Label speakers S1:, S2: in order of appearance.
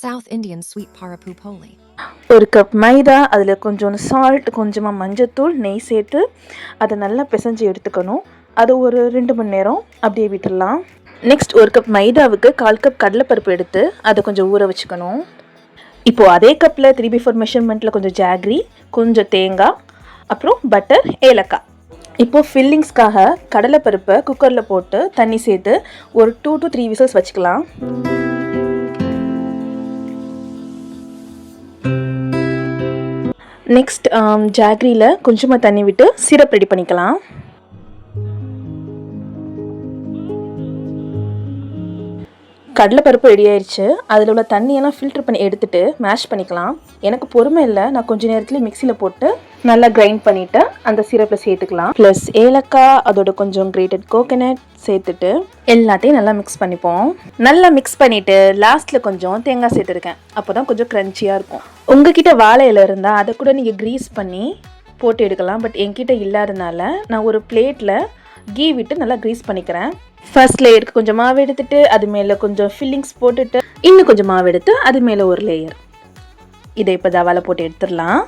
S1: South Indian sweet parapu poli.
S2: ஒரு cup மைதா, அதில் கொஞ்சோண்டு சால்ட், கொஞ்சமாக மஞ்சத்தூள், நெய் சேர்த்து அதை நல்லா பிசைஞ்சு எடுத்துக்கணும். அது ஒரு 2 மணி நேரம் அப்படியே விட்டுடலாம். நெக்ஸ்ட் ஒரு கப் மைதாவுக்கு 1/4 கப் கடலைப்பருப்பு எடுத்து அதை கொஞ்சம் ஊற வச்சுக்கணும். இப்போது அதே கப்பில் 3/4 மெஷர்மெண்ட்டில் கொஞ்சம் ஜாகரி, கொஞ்சம் தேங்காய், அப்புறம் பட்டர், ஏலக்காய். இப்போது ஃபில்லிங்ஸ்க்காக கடலைப்பருப்பை குக்கரில் போட்டு தண்ணி சேர்த்து ஒரு 2 to 3 விசில்ஸ் வச்சுக்கலாம். நெக்ஸ்ட் ஜாகரியில் கொஞ்சமாக தண்ணி விட்டு சிரப் ரெடி பண்ணிக்கலாம். கடலைப்பருப்பு ரெடி ஆயிடுச்சு. அதில் உள்ள தண்ணியெல்லாம் ஃபில்டர் பண்ணி எடுத்துகிட்டு மேஷ் பண்ணிக்கலாம். எனக்கு பொறுமை இல்லை, நான் கொஞ்சம் நேரத்தில் மிக்சியில் போட்டு நல்லா கிரைண்ட் பண்ணிவிட்டு அந்த சிரப்பில் சேர்த்துக்கலாம். ப்ளஸ் ஏலக்காய், அதோட கொஞ்சம் கிரேட்டட் கோகனட் சேர்த்துட்டு எல்லாத்தையும் நல்லா மிக்ஸ் பண்ணிப்போம். நல்லா மிக்ஸ் பண்ணிவிட்டு லாஸ்ட்டில் கொஞ்சம் தேங்காய் சேர்த்துருக்கேன். அப்போ தான் கொஞ்சம் க்ரன்ச்சியாக இருக்கும். உங்ககிட்ட வாழை இலை இருந்தால் அதை கூட நீங்கள் க்ரீஸ் பண்ணி போட்டு எடுக்கலாம். பட் என்கிட்ட இல்லாதனால நான் ஒரு பிளேட்டில் கீ விட்டு நல்லா க்ரீஸ் பண்ணிக்கிறேன். ஃபர்ஸ்ட் லேயருக்கு கொஞ்சம் மாவு எடுத்துட்டு அது மேலே கொஞ்சம் ஃபில்லிங்ஸ் போட்டுட்டு இன்னும் கொஞ்சம் மாவு எடுத்து அது மேலே ஒரு லேயர். இதை இப்போ தவால போட்டு எடுத்துடலாம்.